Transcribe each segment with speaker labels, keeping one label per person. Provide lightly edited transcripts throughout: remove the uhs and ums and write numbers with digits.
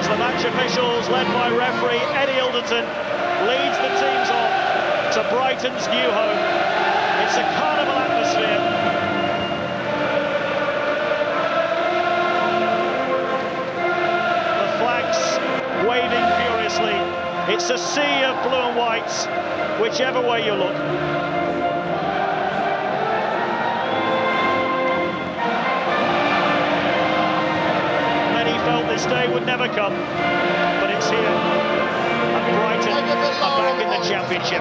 Speaker 1: as the match officials, led by referee Eddie Ilderton, leads the teams on to Brighton's new home. It's a carnival atmosphere. The flags waving furiously. It's a sea of blue and whites, whichever way you look. Felt this day would never come, but it's here, and Brighton are back in the Championship.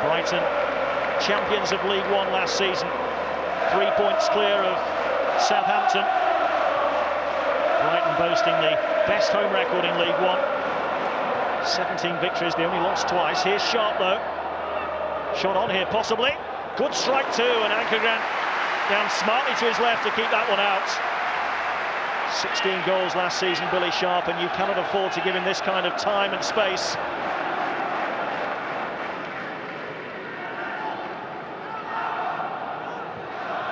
Speaker 1: Brighton, champions of League One last season, 3 points clear of Southampton. Brighton boasting the best home record in League One, 17 victories, they only lost twice. Here's Sharp though, shot on here possibly, good strike too, and Ankergren down smartly to his left to keep that one out. 16 goals last season, Billy Sharp, and you cannot afford to give him this kind of time and space.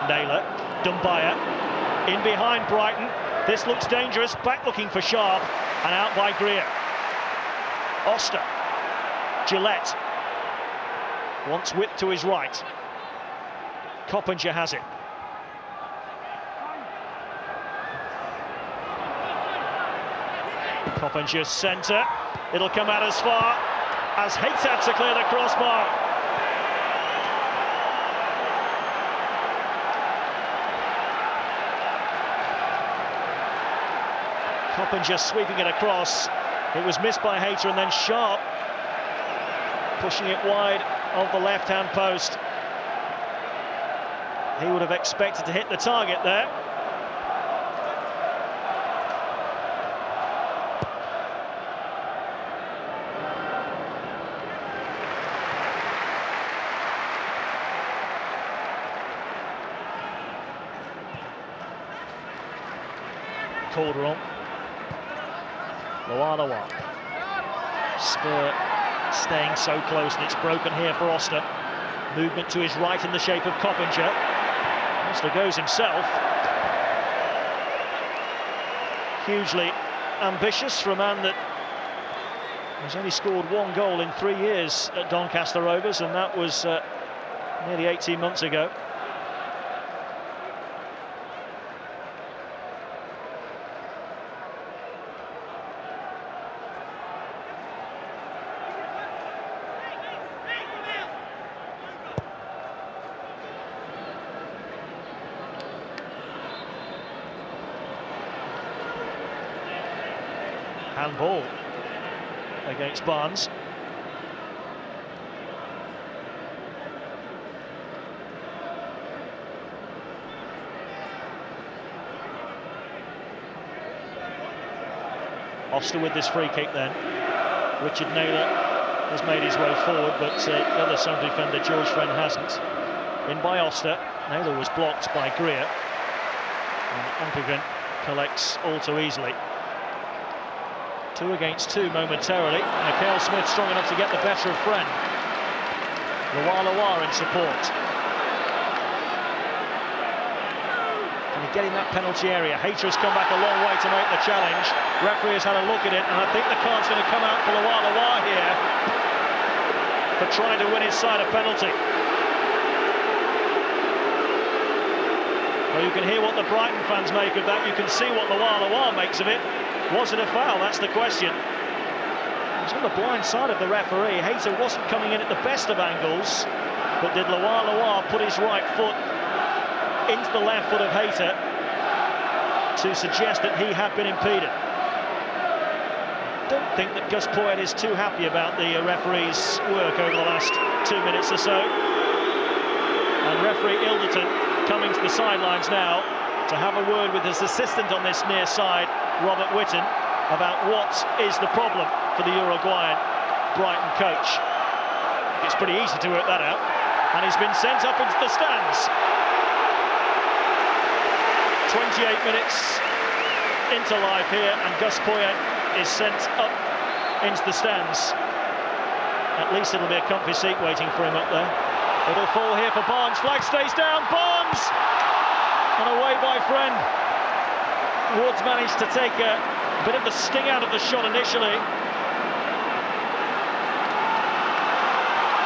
Speaker 1: Naylor, Dumbaya, in behind Brighton. This looks dangerous, back looking for Sharp, and out by Greer. Oster, Gillette, wants width to his right. Coppinger has it. Coppinger's centre, it'll come out as far as Hayter to clear the crossbar. Coppinger sweeping it across, it was missed by Hayter, and then Sharp pushing it wide of the left-hand post. He would have expected to hit the target there. Calderon, Loa. Spur staying so close, and it's broken here for Oster. Movement to his right in the shape of Coppinger. Oster goes himself. Hugely ambitious for a man that has only scored 1 goal in 3 years at Doncaster Rovers, and that was nearly 18 months ago. Handball against Barnes. Oster with this free kick then. Richard Naylor has made his way forward, but the other centre defender, George Friend, hasn't. In by Oster. Naylor was blocked by Greer. And Ankergren collects all too easily. 2 against 2 momentarily. Mikael Smith strong enough to get the better of Friend. Loa in support. And you get in that penalty area. Hayter has come back a long way to make the challenge. Referee has had a look at it, and I think the card's going to come out for Loa here for trying to win his side a penalty. Well, you can hear what the Brighton fans make of that. You can see what Loa makes of it. Was it a foul? That's the question. It was on the blind side of the referee. Hayter wasn't coming in at the best of angles, but did Loa put his right foot into the left foot of Hayter to suggest that he had been impeded? I don't think that Gus Poyet is too happy about the referee's work over the last 2 minutes or so. And referee Ilderton coming to the sidelines now to have a word with his assistant on this near side, Robert Whitten, about what is the problem for the Uruguayan Brighton coach. It's pretty easy to work that out, and he's been sent up into the stands. 28 minutes into life here, and Gus Poyet is sent up into the stands. At least it'll be a comfy seat waiting for him up there. It'll fall here for Barnes. Flag stays down. Barnes! And away by Friend. Woods managed to take a bit of the sting out of the shot initially.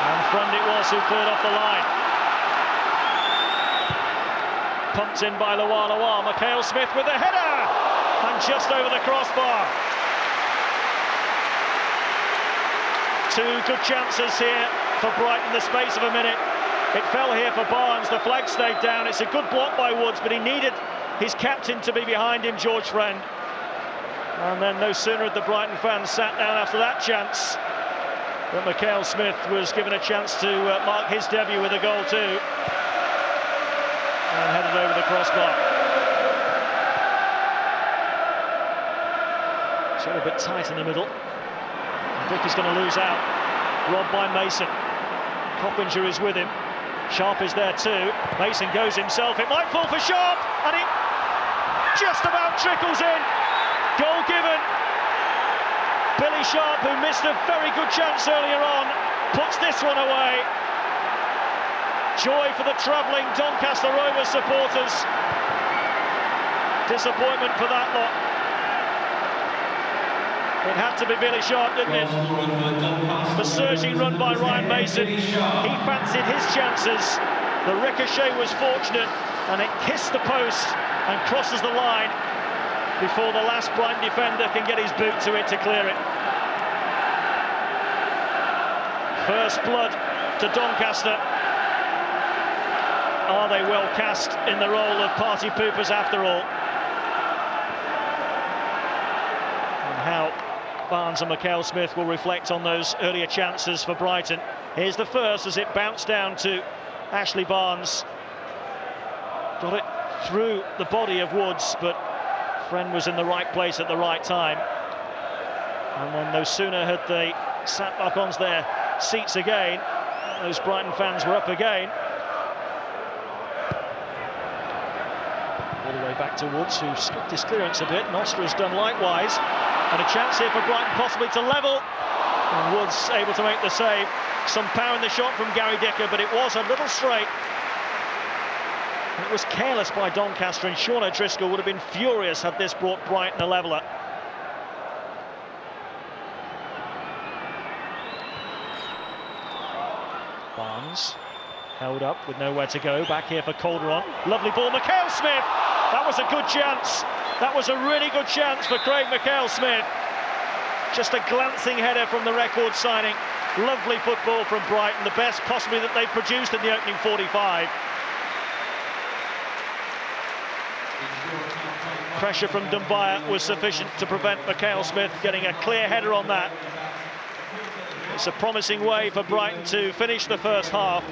Speaker 1: And Friend it was who cleared off the line. Pumped in by Loa. Mikhail Smith with the header! And just over the crossbar. Two good chances here for Brighton in the space of a minute. It fell here for Barnes, the flag stayed down. It's a good block by Woods, but he needed his captain to be behind him, George Friend. And then no sooner had the Brighton fans sat down after that chance that Mikhail Smith was given a chance to mark his debut with a goal too. And headed over the crossbar. It's all a bit tight in the middle. Dick is going to lose out. Robbed by Mason. Coppinger is with him. Sharp is there too. Mason goes himself. It might fall for Sharp, and it just about trickles in. Goal given. Billy Sharp, who missed a very good chance earlier on, puts this one away. Joy for the travelling Doncaster Rovers supporters. Disappointment for that lot. It had to be Billy Sharp, didn't it? The surging run by Ryan Mason. He fancied his chances. The ricochet was fortunate, and it kissed the post and crosses the line before the last Brighton defender can get his boot to it to clear it. First blood to Doncaster. Are they well cast in the role of party poopers after all? And how Barnes and Mikhail Smith will reflect on those earlier chances for Brighton. Here's the first as it bounced down to Ashley Barnes. Got it through the body of Woods, but Friend was in the right place at the right time. And then no sooner had they sat back onto their seats again, those Brighton fans were up again. All the way back to Woods, who skipped his clearance a bit. Nostra has done likewise. And a chance here for Brighton possibly to level. And Woods able to make the save. Some power in the shot from Gary Dicker, but it was a little straight. It was careless by Doncaster, and Sean O'Driscoll would have been furious had this brought Brighton a leveller. Barnes held up with nowhere to go. Back here for Calderon. Lovely ball, Mikhail Smith. That was a good chance. That was a really good chance for Craig Mikhail Smith. Just a glancing header from the record signing. Lovely football from Brighton, the best possibly that they've produced in the opening 45. Pressure from Dumbaya was sufficient to prevent Mikhail Smith getting a clear header on that. It's a promising way for Brighton to finish the first half.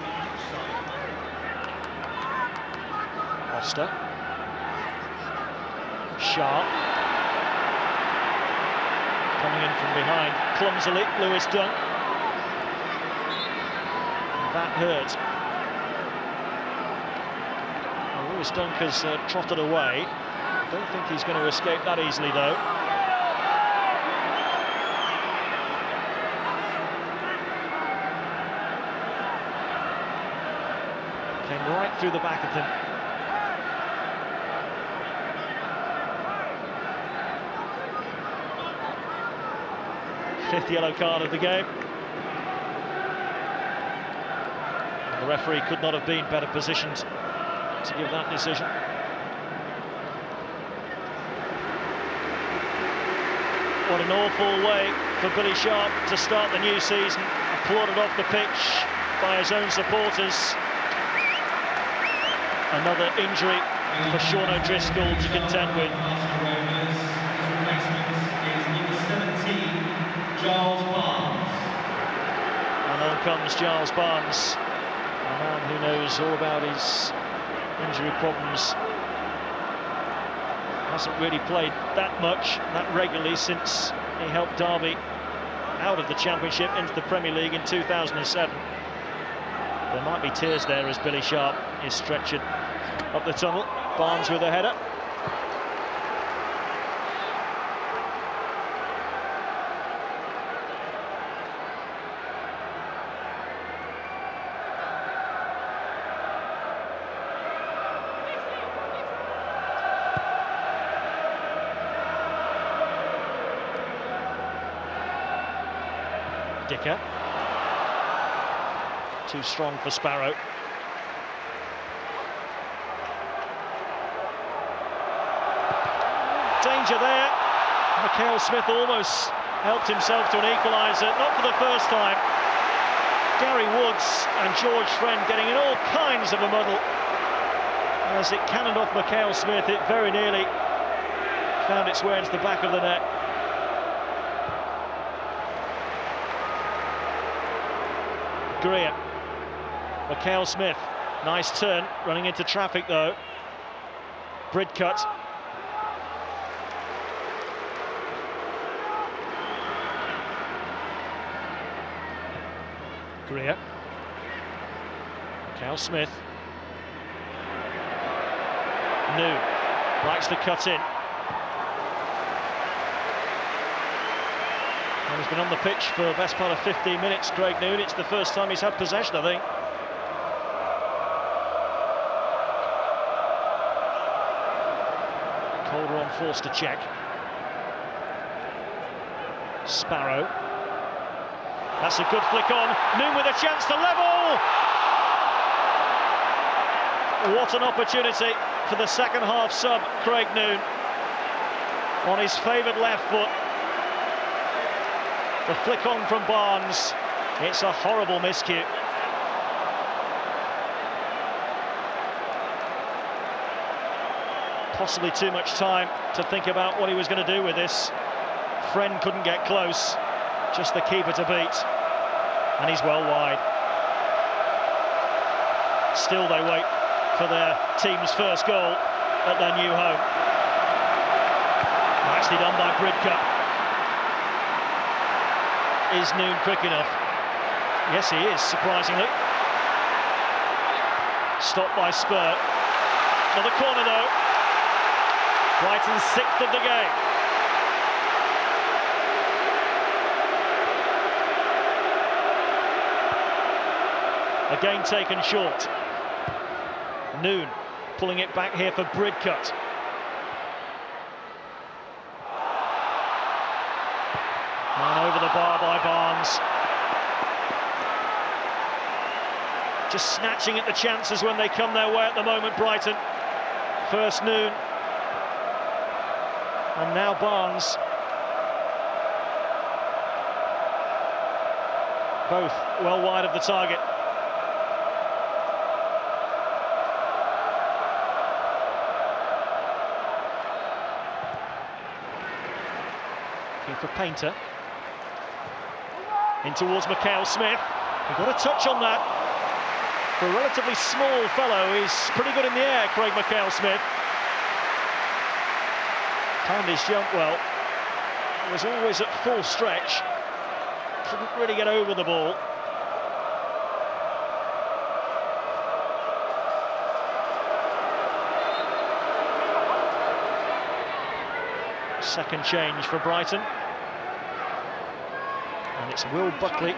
Speaker 1: Foster. Sharp. Coming in from behind clumsily, Lewis Dunk. And that hurt. Well, Lewis Dunk has trotted away. I don't think he's going to escape that easily, though. Came right through the back of them. Fifth yellow card of the game. And the referee could not have been better positioned to give that decision. What an awful way for Billy Sharp to start the new season. Applauded off the pitch by his own supporters. Another injury for Sean O'Driscoll to contend with. And on comes Giles Barnes, a man who knows all about his injury problems. Hasn't really played that much, that regularly, since he helped Derby out of the Championship into the Premier League in 2007. There might be tears there as Billy Sharp is stretchered up the tunnel. Barnes with a header. Dicker. Too strong for Sparrow. Danger there. Mikhail Smith almost helped himself to an equaliser, not for the first time. Gary Woods and George Friend getting in all kinds of a muddle. As it cannoned off Mikhail Smith, it very nearly found its way into the back of the net. Greer. Mikhail Smith, nice turn, running into traffic though. Bridcut. Greer. Mikhail Smith. New likes to cut in. And he's been on the pitch for the best part of 15 minutes, Craig Noon. It's the first time he's had possession, I think. Calderon forced to check. Sparrow. That's a good flick on. Noon with a chance to level! What an opportunity for the second half sub, Craig Noon. On his favoured left foot. The flick on from Barnes. It's a horrible miscue. Possibly too much time to think about what he was going to do with this. Friend couldn't get close. Just the keeper to beat. And he's well wide. Still they wait for their team's first goal at their new home. Nicely done by Bridcut. Is Noon quick enough? Yes, he is, surprisingly. Stopped by Spur. Another corner, though. Brighton's 6th of the game. Again taken short. Noon pulling it back here for Bridcut. And over the bar by Barnes. Just snatching at the chances when they come their way at the moment, Brighton. First Noon. And now Barnes. Both well wide of the target. Looking for Painter. In towards Mikhail Smith. He got a touch on that. For a relatively small fellow, he's pretty good in the air, Craig Mikhail Smith. Timed his jump well. It was always at full stretch. Couldn't really get over the ball. Second change for Brighton. And it's Will Buckley,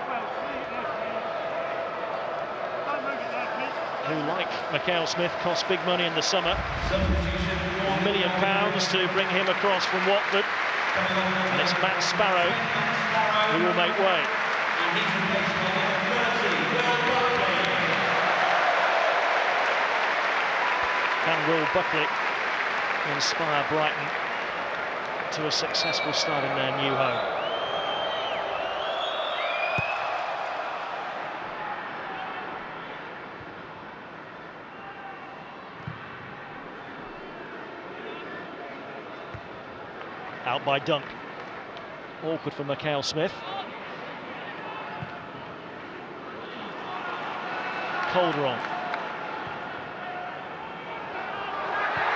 Speaker 1: who, like Mikhail Smith, cost big money in the summer. £1 million to bring him across from Watford. And it's Matt Sparrow who will make way. Can Will Buckley inspire Brighton to a successful start in their new home? Out by Dunk. Awkward for Mikhail Smith. Calderon.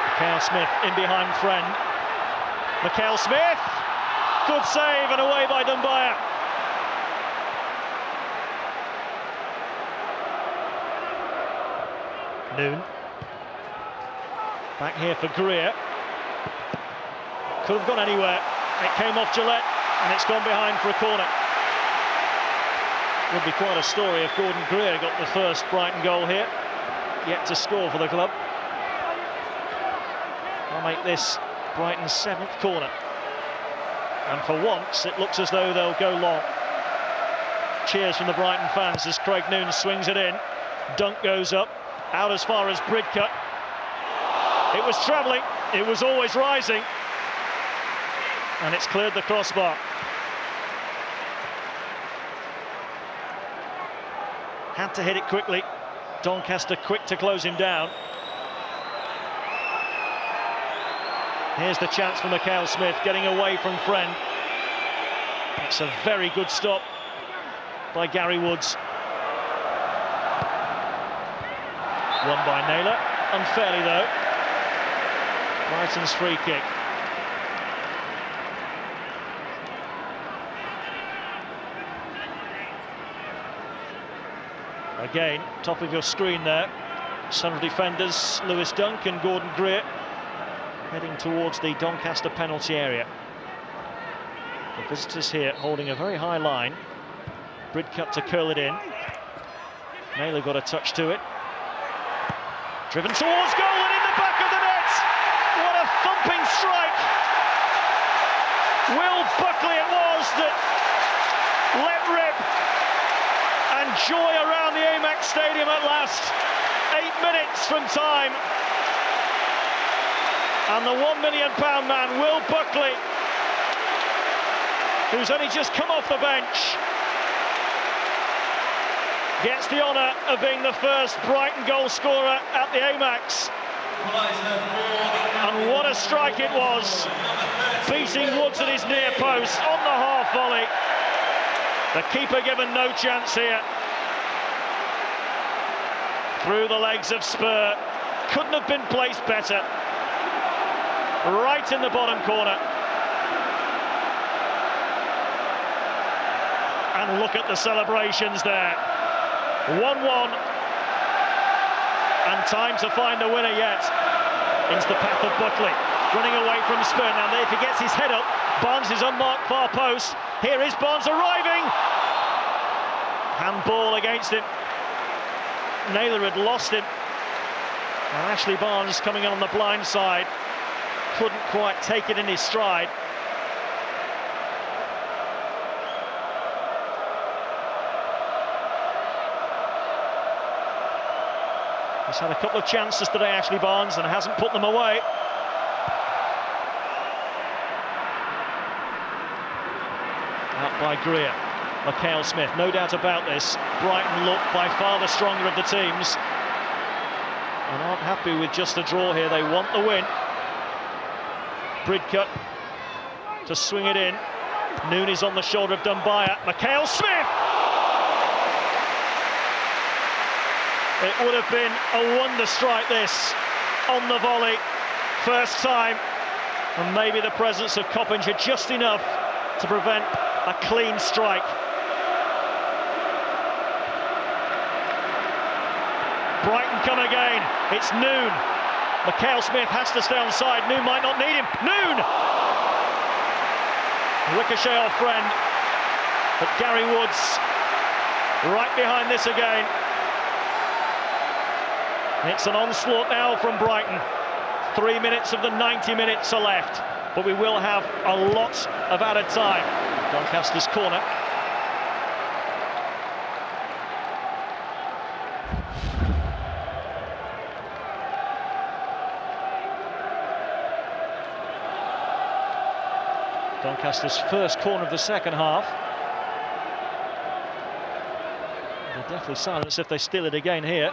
Speaker 1: Mikhail Smith in behind Friend. Mikhail Smith! Good save and away by Dumbaya. Noon. Back here for Greer. Could have gone anywhere. It came off Gillette and it's gone behind for a corner. Would be quite a story if Gordon Greer got the first Brighton goal here. Yet to score for the club. I'll make this Brighton's 7th corner. And for once, it looks as though they'll go long. cheers from the Brighton fans as Craig Noone swings it in. Dunk goes up, out as far as Bridcut. It was travelling, it was always rising, and it's cleared the crossbar. Had to hit it quickly. Doncaster quick to close him down. Here's the chance for Mikhail Smith, getting away from Friend. It's a very good stop by Gary Woods. Won by Naylor, unfairly though. Brighton's free kick. Again, top of your screen there, central defenders Lewis Dunk and Gordon Greer heading towards the Doncaster penalty area. The visitors here holding a very high line. Bridcut to curl it in. Naylor got a touch to it. Driven towards goal and in the back of the net! What a thumping strike! Will Buckley it was that let rip. And joy around the Amex Stadium at last. 8 minutes from time. And the £1 million man, Will Buckley, who's only just come off the bench, gets the honour of being the first Brighton goal scorer at the Amex. And what a strike it was, beating Woods at his near post on the half volley. The keeper given no chance here. Through the legs of Spur. Couldn't have been placed better. Right in the bottom corner. And look at the celebrations there. 1-1. And time to find a winner yet. Into the path of Buckley. Running away from Spur. Now if he gets his head up, Barnes is unmarked far post. Here is Barnes arriving. Handball against him. Naylor had lost him. And Ashley Barnes coming in on the blind side. Couldn't quite take it in his stride. He's had a couple of chances today, Ashley Barnes, and hasn't put them away. Out by Greer. Mikhail Smith, no doubt about this. Brighton look by far the stronger of the teams and aren't happy with just a draw here. They want the win. Bridcut to swing it in. Noone is on the shoulder of Dumbaya. Mikhail Smith! It would have been a wonder strike, this, on the volley. First time. And maybe the presence of Coppinger just enough to prevent a clean strike. Brighton come again. It's Noone. Mikhail Smith has to stay on side. Noone might not need him. Noone! Ricochet off Friend. But Gary Woods right behind this again. It's an onslaught now from Brighton. 3 minutes of the 90 minutes are left. But we will have a lot of added time. Doncaster's corner. Doncaster's first corner of the second half. They'll definitely silence if they steal it again here.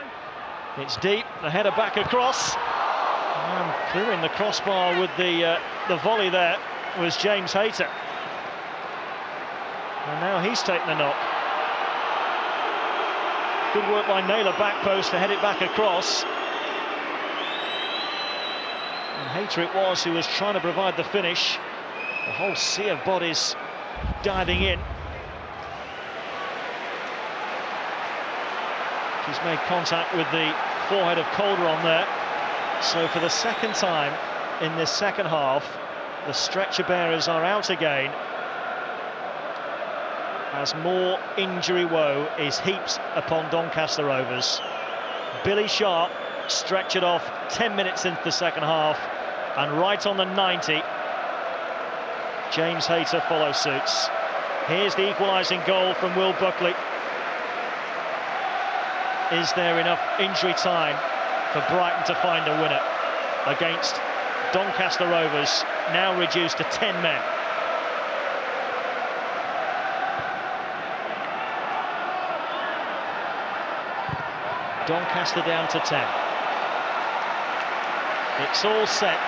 Speaker 1: It's deep, the header back across. And clearing the crossbar with the volley there was James Hayter. And now he's taken a knock. Good work by Naylor, back post to head it back across. And Hayter it was who was trying to provide the finish. The whole sea of bodies diving in. He's made contact with the forehead of Calderon there. So for the second time in this second half, the stretcher bearers are out again as more injury woe is heaped upon Doncaster Rovers. Billy Sharp stretchered off 10 minutes into the second half, and right on the 90, James Hayter follows suits. Here's the equalising goal from Will Buckley. Is there enough injury time for Brighton to find a winner against Doncaster Rovers, now reduced to 10 men? Doncaster down to 10. It's all set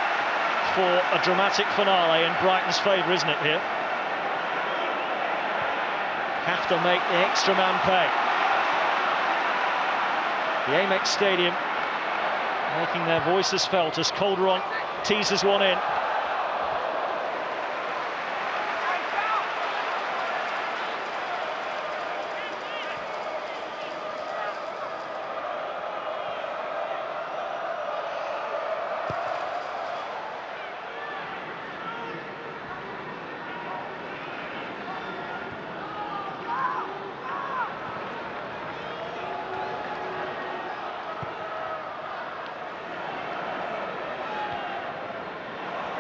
Speaker 1: for a dramatic finale in Brighton's favour, isn't it, here? Have to make the extra man pay. The Amex Stadium making their voices felt as Calderon teases one in.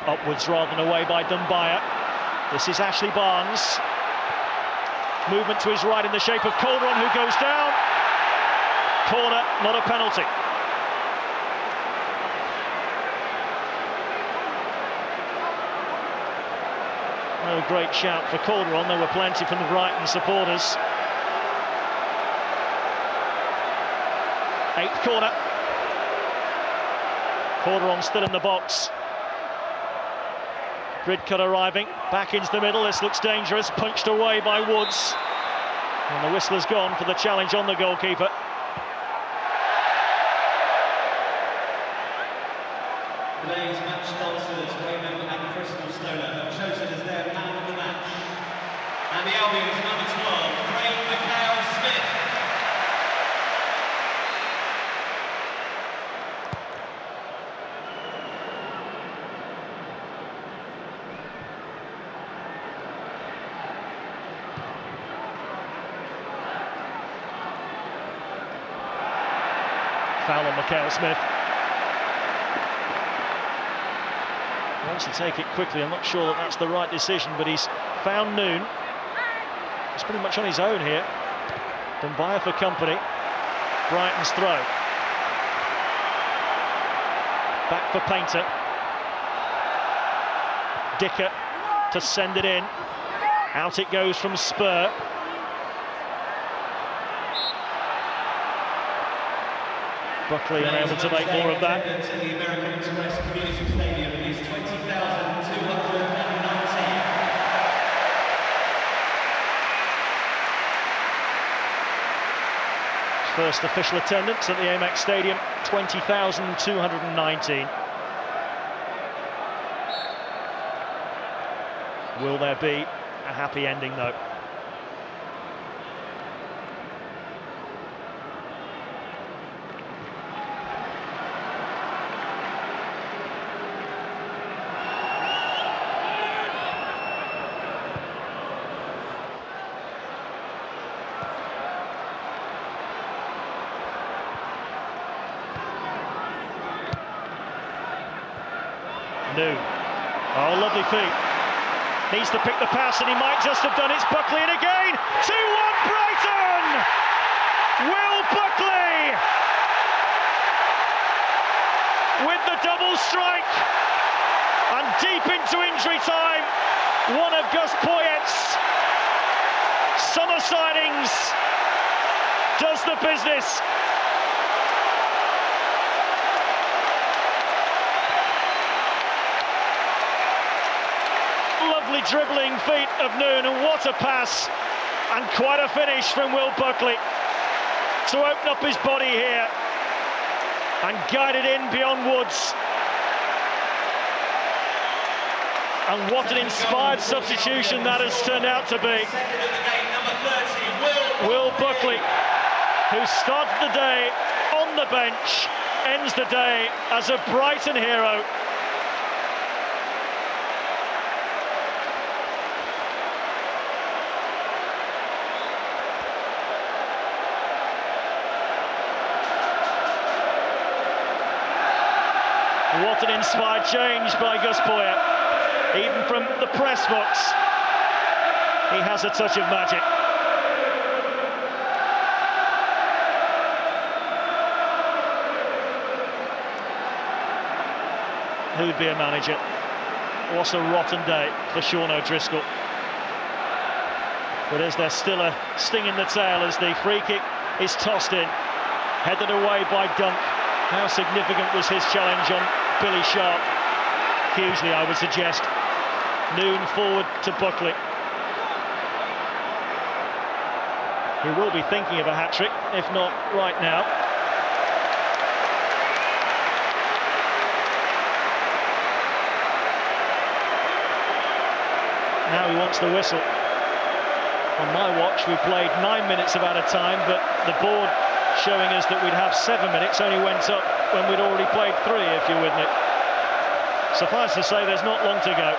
Speaker 1: Upwards rather than away by Dumbaya. This is Ashley Barnes. Movement to his right in the shape of Calderon, who goes down. Corner, not a penalty. No great shout for Calderon. There were plenty from the Brighton supporters. 8th corner. Calderon still in the box. Bridcut arriving, back into the middle. This looks dangerous, punched away by Woods. And the whistler's gone for the challenge on the goalkeeper.
Speaker 2: Today's match sponsors, Raymond and Crystal Stoner, have chosen as their man of the match. And the Albion's number 12, Smith.
Speaker 1: Foul on Smith. He wants to take it quickly. I'm not sure that that's the right decision, but he's found Noon. He's pretty much on his own here. Dumbaya for company. Brighton's throw. Back for Painter. Dicker to send it in. Out it goes from Spur. Buckley unable to make more of that.
Speaker 2: The American Express Community Stadium is 20,219.
Speaker 1: First official attendance at the Amex Stadium, 20,219. Will there be a happy ending, though? New. Oh, lovely feet. Needs to pick the pass, and he might just have done it. It's Buckley in again. 2-1 Brighton! Will Buckley with the double strike. And deep into injury time, one of Gus Poyet's summer signings does the business. Lovely dribbling feet of Noon, and what a pass, and quite a finish from Will Buckley to open up his body here and guide it in beyond Woods. And what an inspired substitution that has turned out to be. Will Buckley, who started the day on the bench, ends the day as a Brighton hero. What an inspired change by Gus Poyet, even from the press box. he has a touch of magic. Who'd be a manager? What a rotten day for Sean O'Driscoll. But is there still a sting in the tail as the free kick is tossed in, headed away by Dunk. How significant was his challenge on Billy Sharp? Hugely, I would suggest. Noon forward to Buckley. He will be thinking of a hat-trick, if not right now. Now he wants the whistle. On my watch, we played 9 minutes of added time, but the board showing us that we'd have 7 minutes only went up when we'd already played 3, if you're with me. Suffice to say, there's not long to go.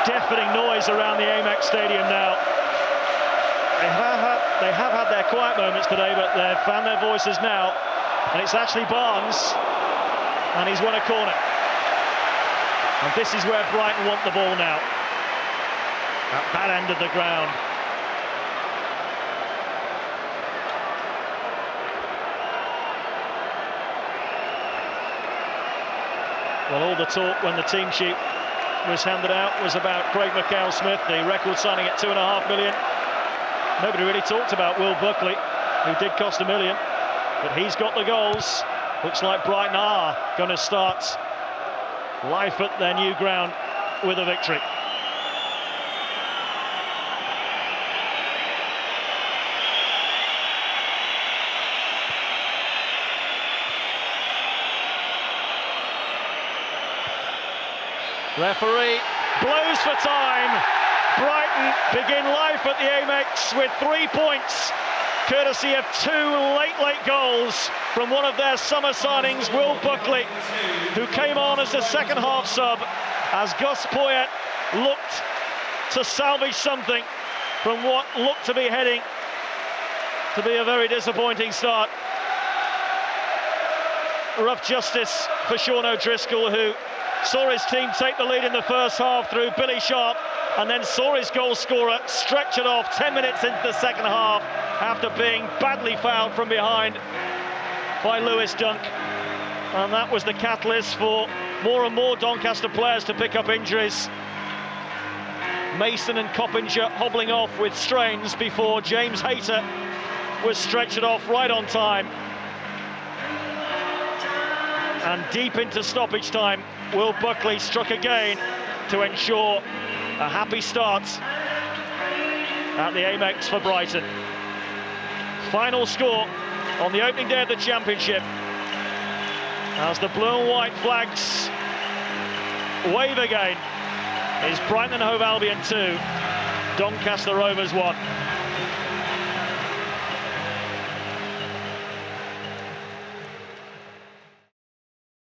Speaker 1: Deafening noise around the Amex Stadium now. They have had their quiet moments today, but they've found their voices now. And it's actually Barnes, and he's won a corner. And this is where Brighton want the ball now, at that end of the ground. Well, all the talk when the team sheet was handed out was about Craig McHale-Smith, the record signing at $2.5 million. Nobody really talked about Will Buckley, who did cost $1 million, but he's got the goals. Looks like Brighton are going to start life at their new ground with a victory. Referee blows for time. Brighton begin life at the Amex with 3 points, courtesy of 2 late goals from one of their summer signings, Will Buckley, who came on as a second-half sub as Gus Poyet looked to salvage something from what looked to be heading to be a very disappointing start. Rough justice for Sean O'Driscoll, who saw his team take the lead in the first half through Billy Sharp, and then saw his goal scorer stretch it off 10 minutes into the second half after being badly fouled from behind by Lewis Dunk. And that was the catalyst for more and more Doncaster players to pick up injuries. Mason and Coppinger hobbling off with strains before James Hayter was stretched it off right on time. And deep into stoppage time, Will Buckley struck again to ensure a happy start at the Amex for Brighton. Final score on the opening day of the Championship, as the blue and white flags wave again, is Brighton and Hove Albion 2, Doncaster Rovers 1.